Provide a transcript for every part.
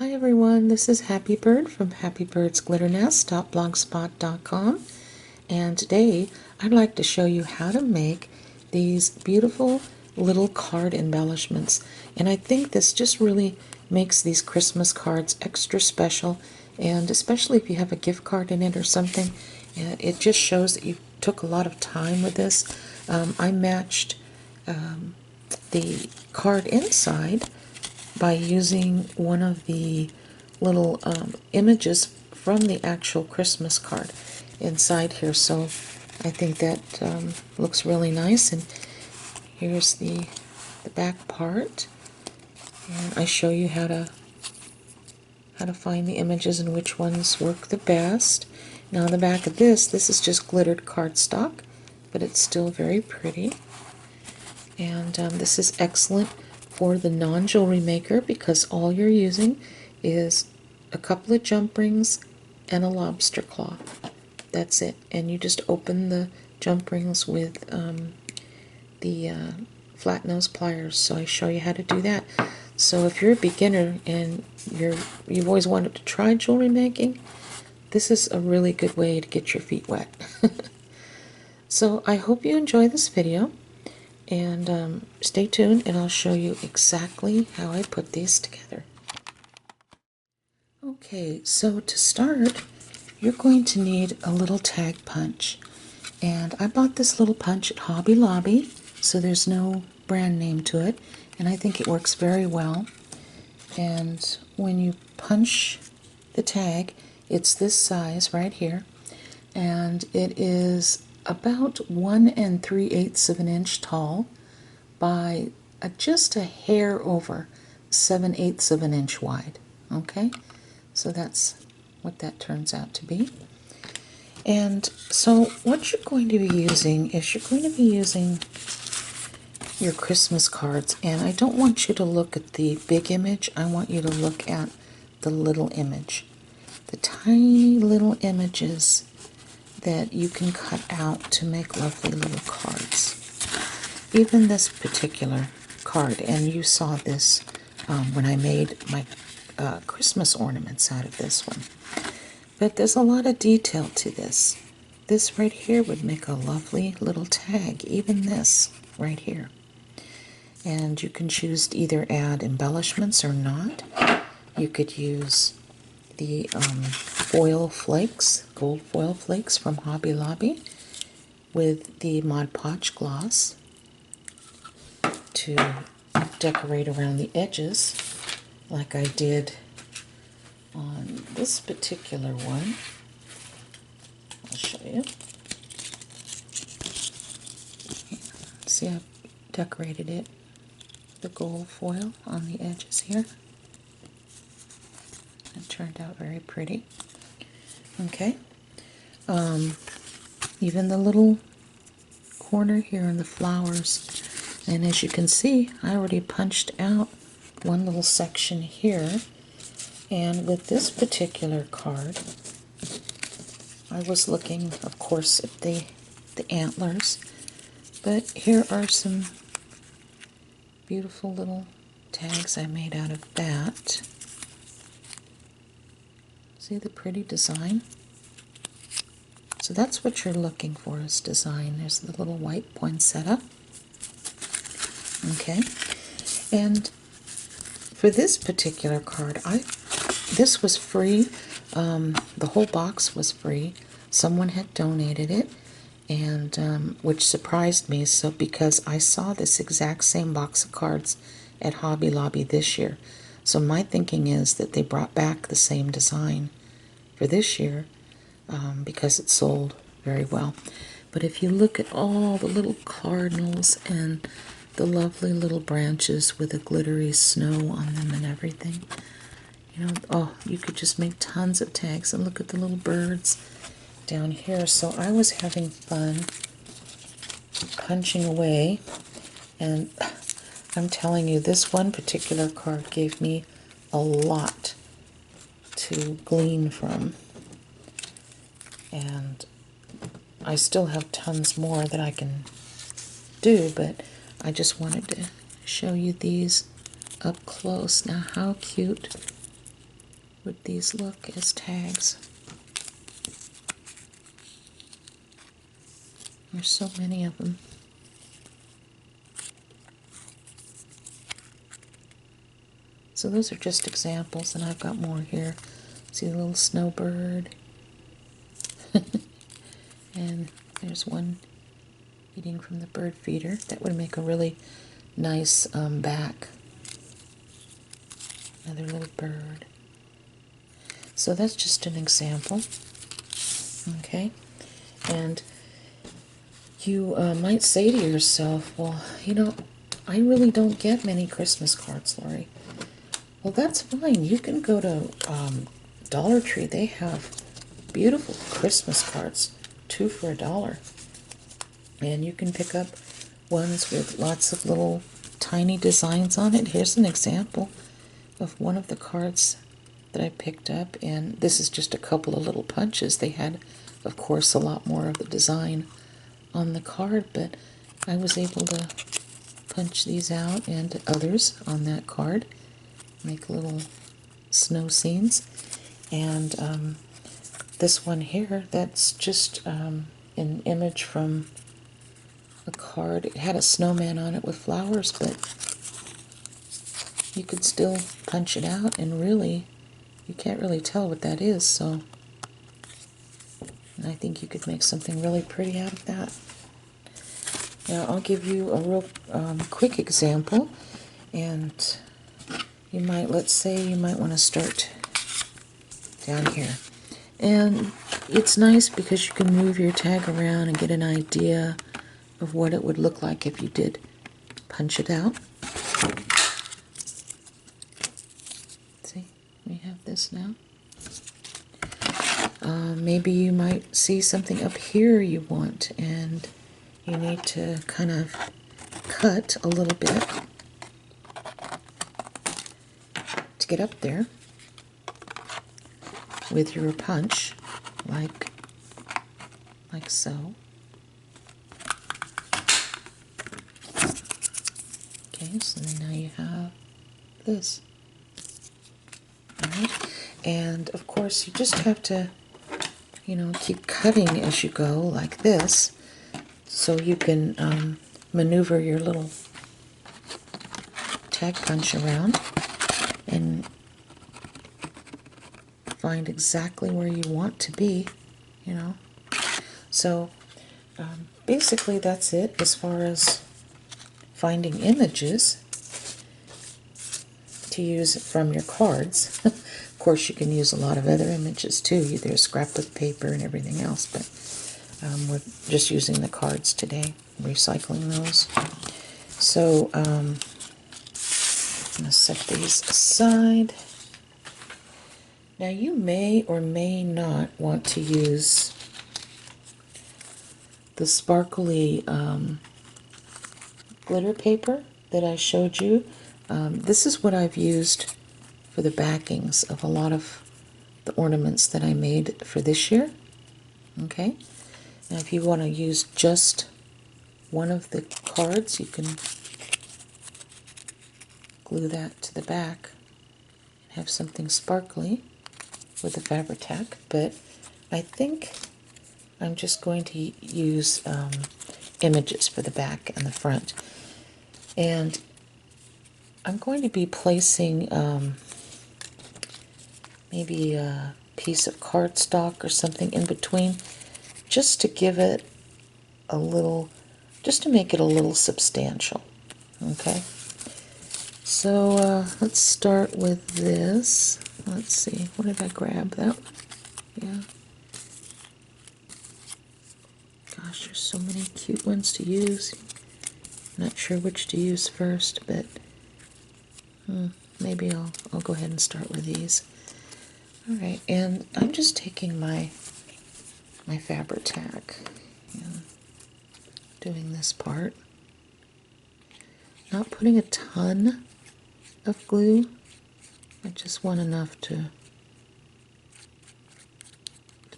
Hi everyone, this is Happy Bird from happybirdsglitternest.blogspot.com, and today I'd like to show you how to make these beautiful little card embellishments. And I think this just really makes these Christmas cards extra special, and especially if you have a gift card in it or something, it just shows that you took a lot of time with this. I matched the card inside by using one of the little images from the actual Christmas card inside here. So I think that looks really nice. And here's the back part, and I show you how to find the images and which ones work the best. Now the back of this is just glittered cardstock, but it's still very pretty. And this is excellent for the non-jewelry maker because all you're using is a couple of jump rings and a lobster claw. That's it. And you just open the jump rings with the flat nose pliers. So I show you how to do that. So if you're a beginner and you've always wanted to try jewelry making, this is a really good way to get your feet wet. So I hope you enjoy this video. And stay tuned and I'll show you exactly how I put these together. Okay, so to start, you're going to need a little tag punch. And I bought this little punch at Hobby Lobby, so there's no brand name to it, and I think it works very well. And when you punch the tag, it's this size right here, and it is about 1 3/8 of an inch tall by just a hair over 7/8 of an inch wide. Okay, so that's what that turns out to be. And so what you're going to be using is you're going to be using your Christmas cards, and I don't want you to look at the big image, I want you to look at the little image, the tiny little images that you can cut out to make lovely little cards. Even this particular card, and you saw this when I made my Christmas ornaments out of this one. But there's a lot of detail to this. This right here would make a lovely little tag, even this right here. And you can choose to either add embellishments or not. You could use the foil flakes, gold foil flakes from Hobby Lobby with the Mod Podge gloss to decorate around the edges like I did on this particular one. I'll show you. See, I decorated it, the gold foil on the edges here. It turned out very pretty. Okay. Even the little corner here in the flowers. And as you can see, I already punched out one little section here. And with this particular card, I was looking, of course, at the antlers. But here are some beautiful little tags I made out of that. See the pretty design? So that's what you're looking for is design. There's the little white poinsettia. Okay. And for this particular card, this was free. The whole box was free. Someone had donated it, and which surprised me. So because I saw this exact same box of cards at Hobby Lobby this year, so my thinking is that they brought back the same design for this year because it sold very well. But if you look at all the little cardinals and the lovely little branches with the glittery snow on them and everything, you know, oh, you could just make tons of tags. And look at the little birds down here. So I was having fun punching away, and I'm telling you, this one particular card gave me a lot to glean from. And I still have tons more that I can do, but I just wanted to show you these up close. Now, how cute would these look as tags? There's so many of them. So those are just examples, and I've got more here. See the little snowbird? And there's one eating from the bird feeder. That would make a really nice back. Another little bird. So that's just an example. Okay? And you might say to yourself, well, you know, I really don't get many Christmas cards, Lori. Well, that's fine. You can go to Dollar Tree. They have beautiful Christmas cards, 2 for $1. And you can pick up ones with lots of little tiny designs on it. Here's an example of one of the cards that I picked up, and this is just a couple of little punches. They had, of course, a lot more of the design on the card, but I was able to punch these out and others on that card, make little snow scenes. And this one here, that's just an image from a card. It had a snowman on it with flowers, but you could still punch it out, and really, you can't really tell what that is, so I think you could make something really pretty out of that. Now, I'll give you a real quick example, and you might, let's say you might want to start down here. And it's nice because you can move your tag around and get an idea of what it would look like if you did punch it out. See, we have this now. Maybe you might see something up here you want, and you need to kind of cut a little bit to get up there with your punch, like so. Okay, so then now you have this. All right. And of course, you just have to, you know, keep cutting as you go, like this, so you can maneuver your little tag punch around and find exactly where you want to be, you know. So basically that's it as far as finding images to use from your cards. Of course, you can use a lot of other images too. There's scrapbook paper and everything else, but we're just using the cards today, recycling those. So I'm going to set these aside. Now, you may or may not want to use the sparkly glitter paper that I showed you. This is what I've used for the backings of a lot of the ornaments that I made for this year. Okay, now if you want to use just one of the cards, you can glue that to the back and have something sparkly with the Fabri-Tac, but I think I'm just going to use images for the back and the front. And I'm going to be placing maybe a piece of cardstock or something in between, just to give it a little, just to make it a little substantial. Okay, so let's start with this. Let's see, what did I grab? That one? Yeah. Gosh, there's so many cute ones to use. Not sure which to use first, but maybe I'll go ahead and start with these. All right, and I'm just taking my Fabri-Tac and doing this part. Not putting a ton of glue. I just want enough to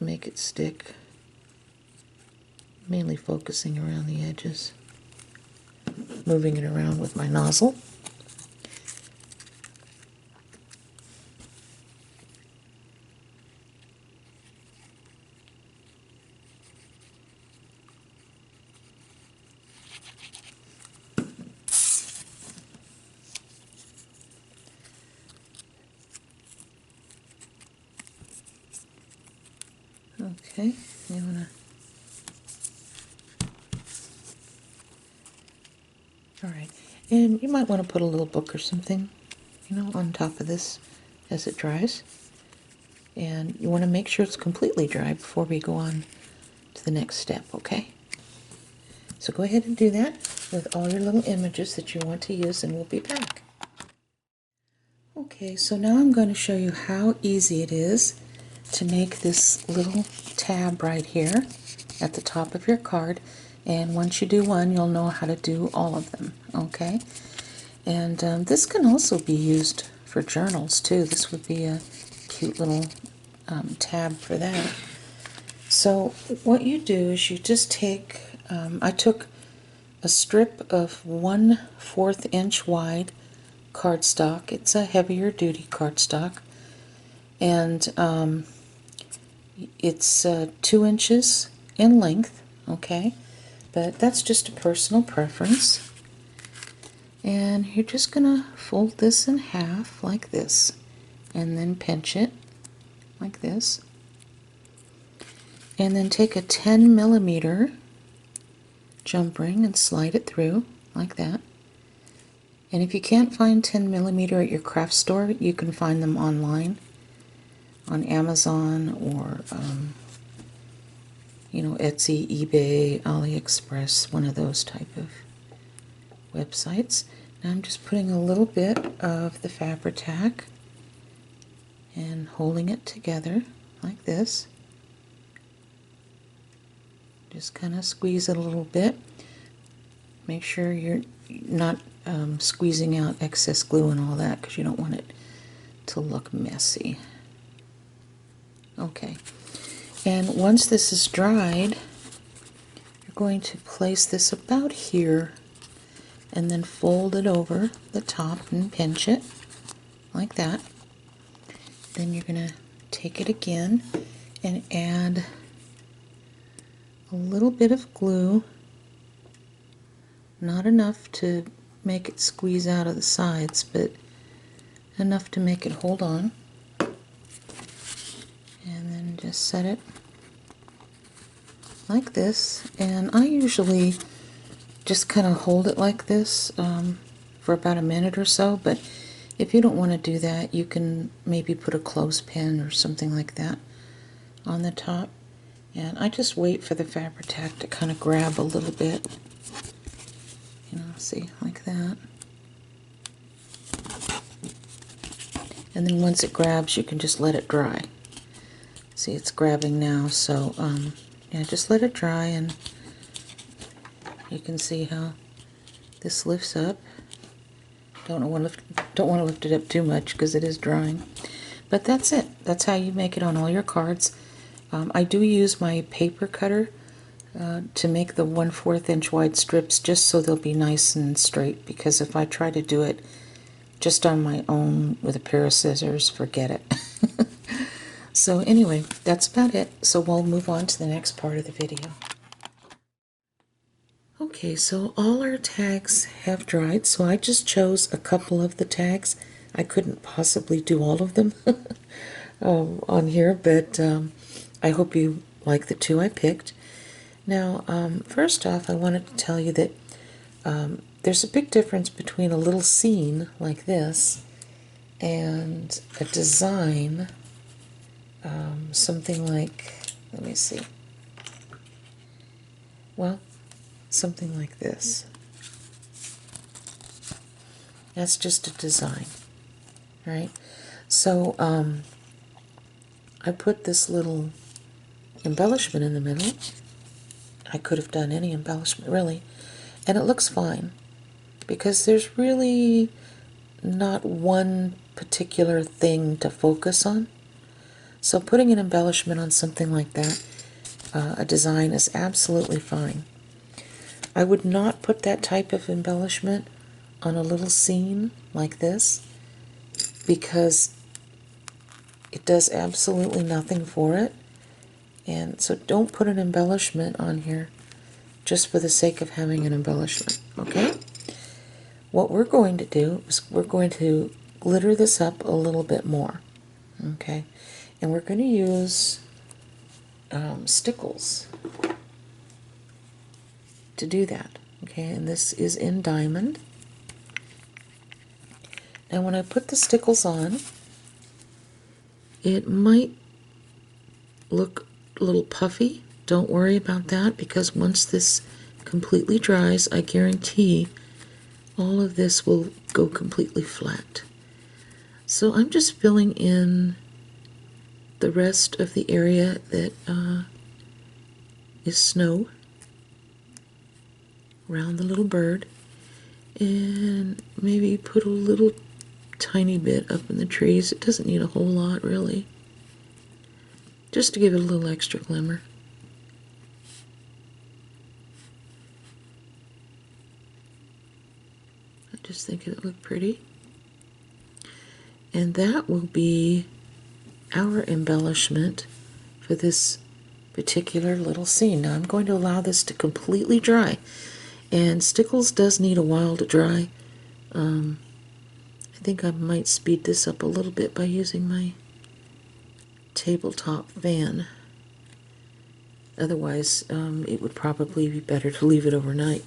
make it stick. Mainly focusing around the edges. Moving it around with my nozzle. Okay, you wanna. All right, and you might want to put a little book or something, on top of this as it dries. And you want to make sure it's completely dry before we go on to the next step, okay? So go ahead and do that with all your little images that you want to use, and we'll be back. Okay, so now I'm going to show you how easy it is to make this little tab right here at the top of your card. And once you do one, you'll know how to do all of them, okay? And this can also be used for journals too. This would be a cute little tab for that. So what you do is you just take, I took a strip of 1/4 inch wide cardstock. It's a heavier duty cardstock, and it's 2 inches in length, okay? But that's just a personal preference. And you're just gonna fold this in half like this, and then pinch it like this. And then take a 10mm jump ring and slide it through like that. And if you can't find 10mm at your craft store, you can find them online on Amazon or Etsy, eBay, AliExpress, one of those type of websites. Now I'm just putting a little bit of the Fabri-Tac and holding it together like this. Just kind of squeeze it a little bit. Make sure you're not squeezing out excess glue and all that, because you don't want it to look messy. Okay, and once this is dried, you're going to place this about here and then fold it over the top and pinch it like that. Then you're going to take it again and add a little bit of glue, not enough to make it squeeze out of the sides, but enough to make it hold on. And then just set it like this. And I usually just kind of hold it like this for about a minute or so, but if you don't want to do that, you can maybe put a clothespin or something like that on the top. And I just wait for the Fabri-Tac to kind of grab a little bit. See, like that. And then once it grabs, you can just let it dry. See, it's grabbing now, so yeah, just let it dry, and you can see how this lifts up. Don't want to lift it up too much because it is drying. But that's it. That's how you make it on all your cards. I do use my paper cutter to make the 1/4 inch wide strips, just so they'll be nice and straight, because if I try to do it just on my own with a pair of scissors, forget it. So anyway, that's about it. So we'll move on to the next part of the video. Okay, so all our tags have dried, so I just chose a couple of the tags. I couldn't possibly do all of them on here, but I hope you like the two I picked. Now, first off, I wanted to tell you that there's a big difference between a little scene like this and a design, something like, let me see, well, something like this. That's just a design, right? So I put this little embellishment in the middle. I could have done any embellishment, really, and it looks fine, because there's really not one particular thing to focus on. So putting an embellishment on something like that, a design, is absolutely fine. I would not put that type of embellishment on a little scene like this, because it does absolutely nothing for it. And so don't put an embellishment on here just for the sake of having an embellishment, okay? What we're going to do is we're going to glitter this up a little bit more, okay? And we're going to use stickles to do that. Okay, and this is in diamond. And when I put the stickles on, it might look a little puffy. Don't worry about that, because once this completely dries, I guarantee all of this will go completely flat. So I'm just filling in the rest of the area that is snow around the little bird, and maybe put a little tiny bit up in the trees. It doesn't need a whole lot, really, just to give it a little extra glimmer. I just think it looked pretty. And that will be our embellishment for this particular little scene. Now I'm going to allow this to completely dry, and stickles does need a while to dry. I think I might speed this up a little bit by using my tabletop fan. Otherwise, it would probably be better to leave it overnight.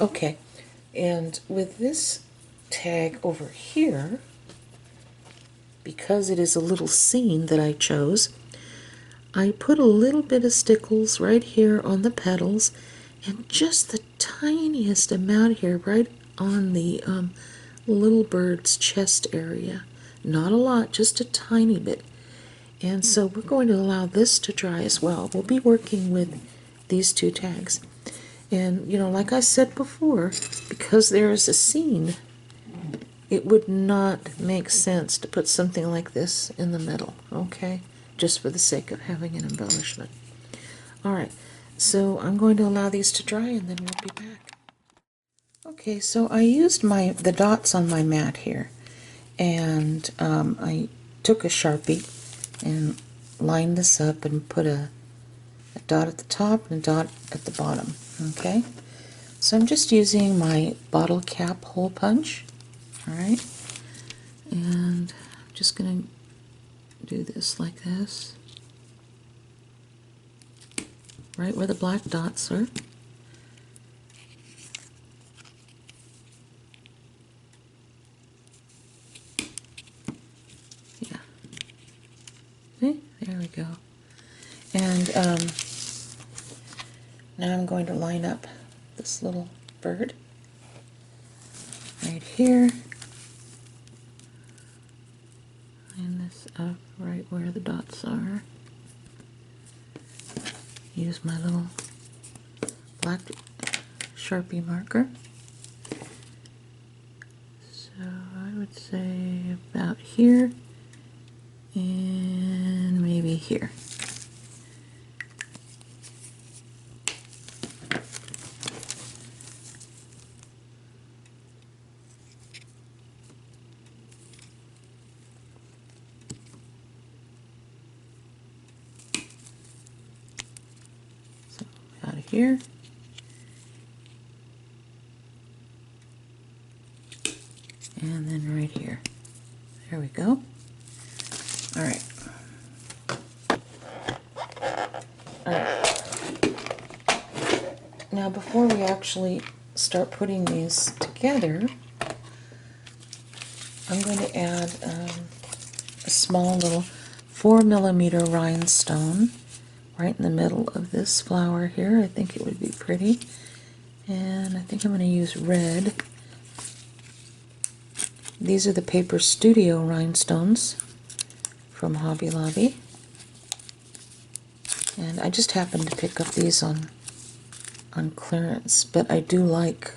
Okay, and with this tag over here, because it is a little scene that I chose, I put a little bit of stickles right here on the petals, and just the tiniest amount here right on the little bird's chest area. Not a lot, just a tiny bit. And so we're going to allow this to dry as well. We'll be working with these two tags. And, you know, like I said before, because there is a scene, it would not make sense to put something like this in the middle, okay? Just for the sake of having an embellishment. Alright, so I'm going to allow these to dry, and then we'll be back. Okay, so I used the dots on my mat here, and I took a Sharpie and lined this up and put a dot at the top and a dot at the bottom. Okay, so I'm just using my bottle cap hole punch. Alright, and I'm just going to do this like this, right where the black dots are. Yeah. See? There we go. And now I'm going to line up this little bird right here. Line this up right where the dots are. Use my little black Sharpie marker. So I would say about here and maybe here. Here, and then right here. There we go. All right. Now, before we actually start putting these together, I'm going to add a small little 4mm rhinestone right in the middle of this flower here. I think it would be pretty. And I think I'm going to use red. These are the Paper Studio rhinestones from Hobby Lobby. And I just happened to pick up these on clearance, but I do like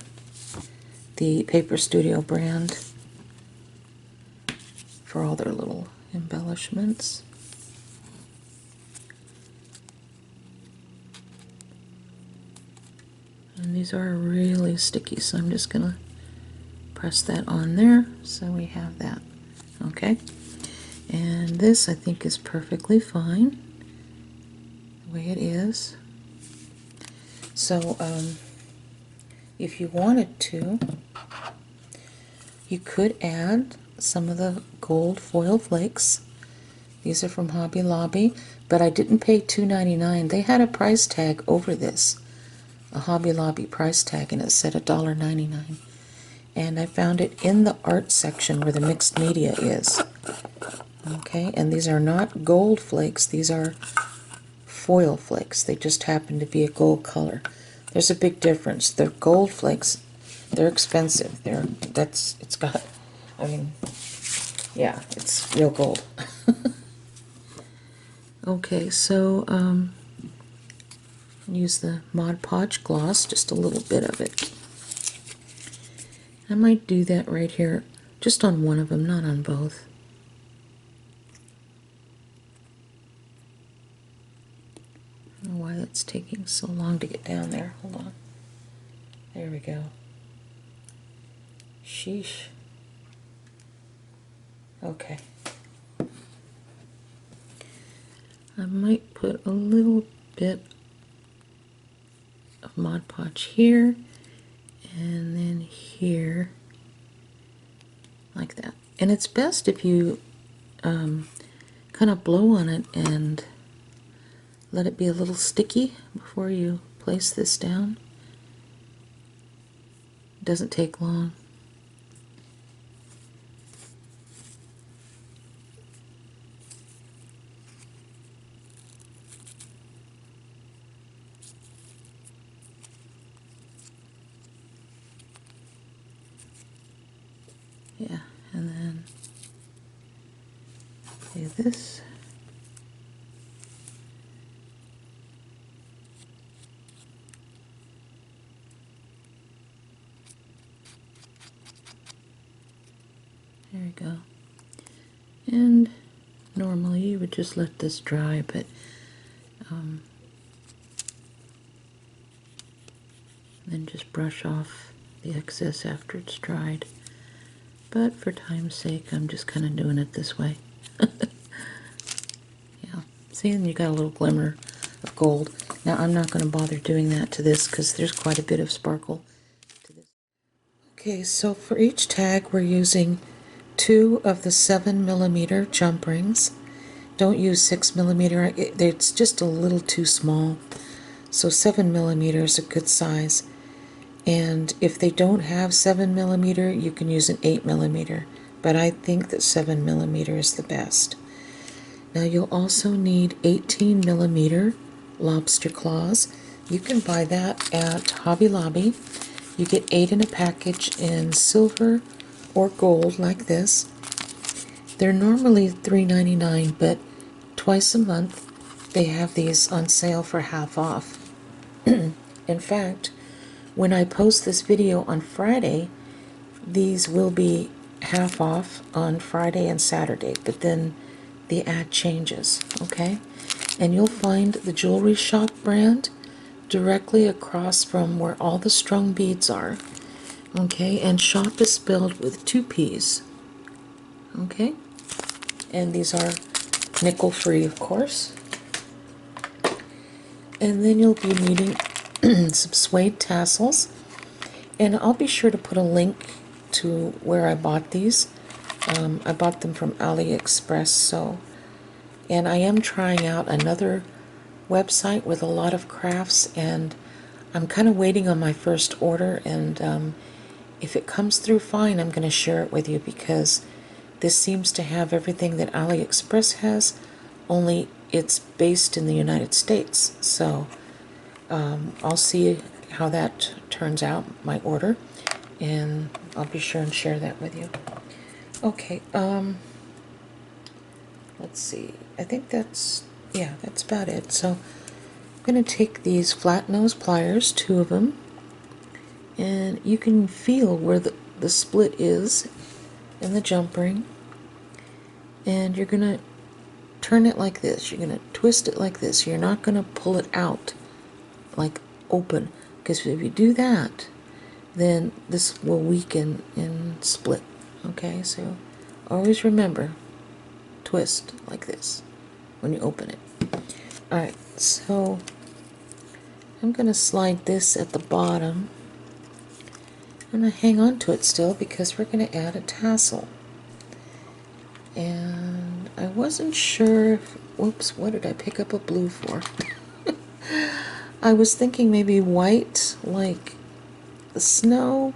the Paper Studio brand for all their little embellishments. And these are really sticky, so I'm just going to press that on there so we have that. Okay, and this I think is perfectly fine the way it is. So if you wanted to, you could add some of the gold foil flakes These are from Hobby Lobby, but I didn't pay $2.99. They had a price tag over this, a Hobby Lobby price tag, and it said $1.99. And I found it in the art section where the mixed media is. Okay, and these are not gold flakes, these are foil flakes. They just happen to be a gold color. There's a big difference. They're gold flakes. They're expensive. It's got, I mean, yeah, it's real gold. Okay, so use the Mod Podge gloss, just a little bit of it. I might do that right here, just on one of them, not on both. I don't know why that's taking so long to get down there. Hold on. There we go. Sheesh. Okay. I might put a little bit of Mod Podge here and then here, like that. And it's best if you kind of blow on it and let it be a little sticky before you place this down. It doesn't take long. Yeah, and then do this. There we go. And normally you would just let this dry, but then just brush off the excess after it's dried. But for time's sake, I'm just kind of doing it this way. Yeah, see, and you got a little glimmer of gold. Now I'm not going to bother doing that to this because there's quite a bit of sparkle to this. Okay, so for each tag we're using 2 of the 7mm jump rings. Don't use 6mm, it's just a little too small. So 7mm is a good size. And if they don't have 7mm, you can use an 8mm. But I think that 7mm is the best. Now you'll also need 18mm lobster claws. You can buy that at Hobby Lobby. You get 8 in a package in silver or gold like this. They're normally $3.99, but twice a month they have these on sale for half off. In fact, when I post this video on Friday, these will be half off on Friday and Saturday, but then the ad changes, okay? And you'll find the Jewelry Shop brand directly across from where all the strung beads are, okay? And shop is spelled with 2 P's, okay? And these are nickel free, of course. And then you'll be needing some suede tassels, and I'll be sure to put a link to where I bought these. I bought them from AliExpress, and I am trying out another website with a lot of crafts, and I'm kind of waiting on my first order, and if it comes through fine, I'm going to share it with you, because this seems to have everything that AliExpress has, only it's based in the United States. So I'll see how that turns out, my order, and I'll be sure and share that with you. Okay, let's see. I think that's about it. So I'm going to take these flat nose pliers, 2 of them, and you can feel where the split is in the jump ring, and you're going to turn it like this. You're going to twist it like this. You're not going to pull it out like open, because if you do that, then this will weaken and split. Okay, so always remember, twist like this when you open it. Alright, so I'm going to slide this at the bottom. I'm going to hang on to it still because we're going to add a tassel. And I wasn't sure if, whoops, what did I pick up a blue for? I was thinking maybe white, like the snow,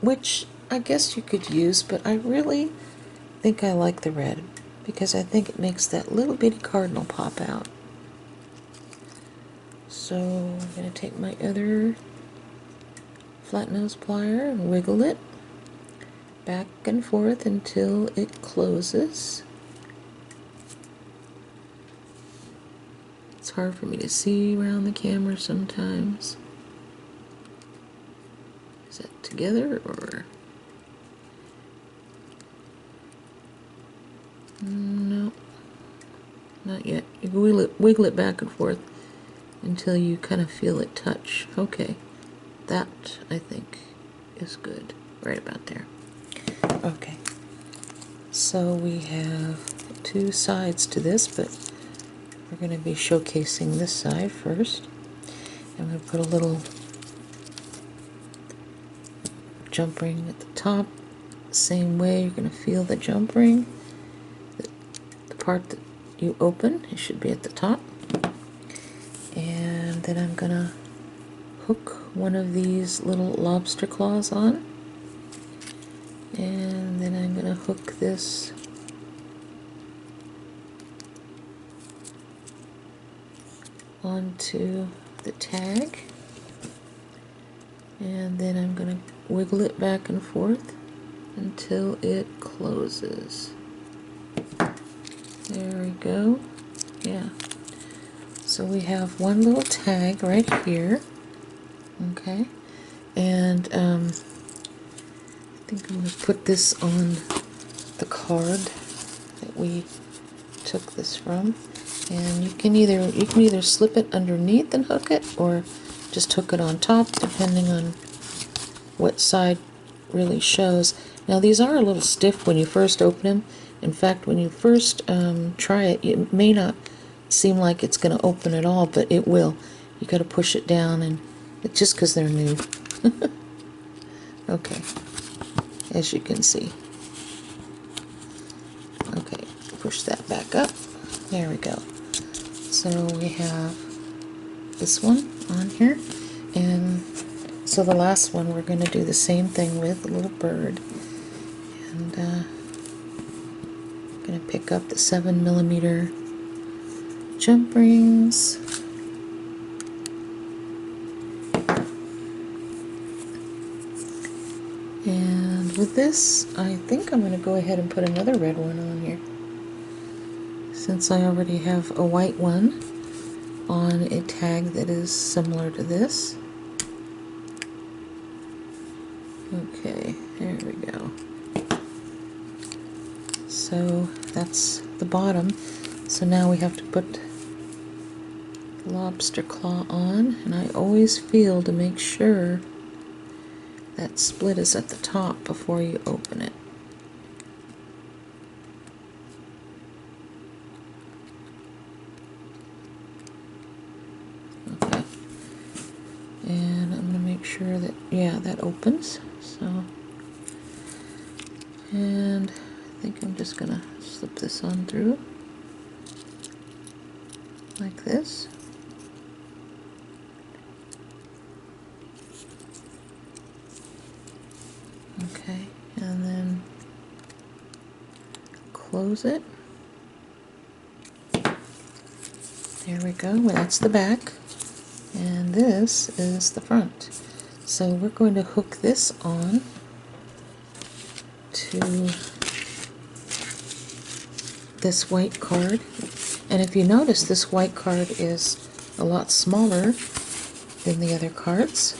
which I guess you could use, but I really think I like the red because I think it makes that little bitty cardinal pop out. So I'm going to take my other flat nose plier and wiggle it back and forth until it closes. It's hard for me to see around the camera sometimes. Is that together or? No, not yet. You wiggle it back and forth until you kind of feel it touch. Okay, that I think is good. Right about there. Okay, so we have two sides to this, but we're going to be showcasing this side first. I'm going to put a little jump ring at the top. Same way, you're going to feel the jump ring. The part that you open, it should be at the top. And then I'm going to hook one of these little lobster claws on. And then I'm going to hook this onto the tag. And then I'm going to wiggle it back and forth until it closes. There we go. Yeah. So we have one little tag right here. Okay. And I think I'm going to put this on the card that we took this from. And you can either slip it underneath and hook it, or just hook it on top, depending on what side really shows. Now these are a little stiff when you first open them. In fact, when you first try it, it may not seem like it's going to open at all, but it will. You got to push it down, and it's just because they're new. Okay, as you can see. Okay, push that back up. There we go. So we have this one on here, and so the last one we're going to do the same thing with, a little bird. And I'm going to pick up the 7mm jump rings. And with this, I think I'm going to go ahead and put another red one on here, since I already have a white one on a tag that is similar to this. Okay, there we go. So that's the bottom. So now we have to put the lobster claw on, and I always feel to make sure that split is at the top before you open it. Okay. And I'm going to make sure that, yeah, that opens. So, and I think I'm just going to slip this on through like this. Okay, and then close it. There we go. Well, that's the back, and this is the front. So we're going to hook this on to this white card. And if you notice, this white card is a lot smaller than the other cards,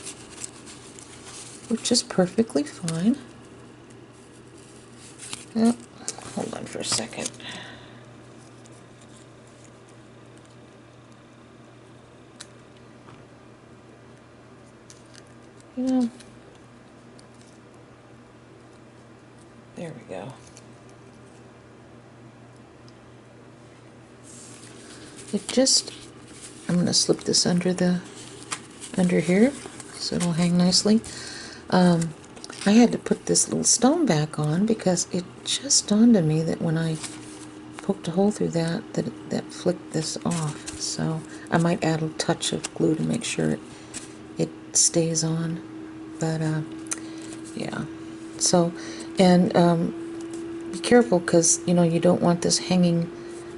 which is perfectly fine. Oh, hold on for a second. You know, there we go. It just, I'm going to slip this under here so it'll hang nicely. I had to put this little stone back on because it just dawned on me that when I poked a hole through that flicked this off. So I might add a touch of glue to make sure it stays on. But yeah. So, and be careful, because you don't want this hanging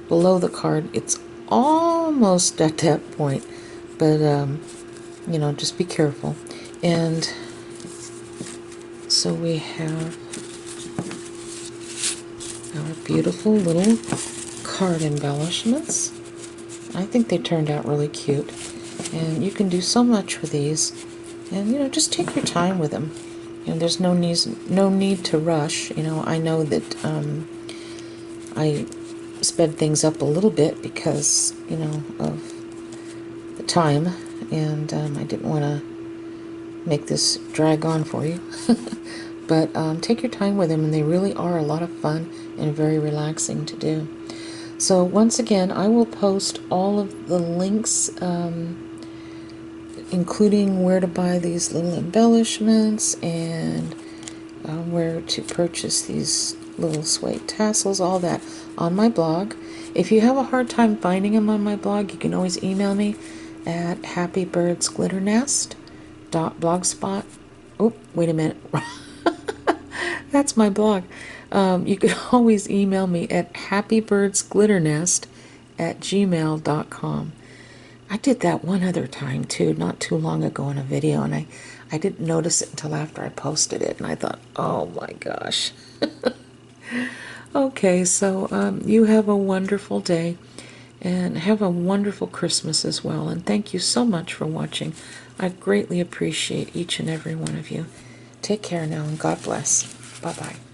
below the card. It's almost at that point, but just be careful. And so we have our beautiful little card embellishments. I think they turned out really cute, and you can do so much with these. And just take your time with them. There's no need to rush. I know that I sped things up a little bit because of the time, and I didn't want to make this drag on for you. But take your time with them, and they really are a lot of fun and very relaxing to do. So once again, I will post all of the links, including where to buy these little embellishments and where to purchase these little suede tassels, all that on my blog. If you have a hard time finding them on my blog, you can always email me at happybirdsglitternest.blogspot. Oh, wait a minute. That's my blog. You can always email me at happybirdsglitternest@gmail.com. I did that one other time too, not too long ago in a video, and I didn't notice it until after I posted it, and I thought, oh my gosh. Okay, so you have a wonderful day, and have a wonderful Christmas as well, and thank you so much for watching. I greatly appreciate each and every one of you. Take care now, and God bless. Bye-bye.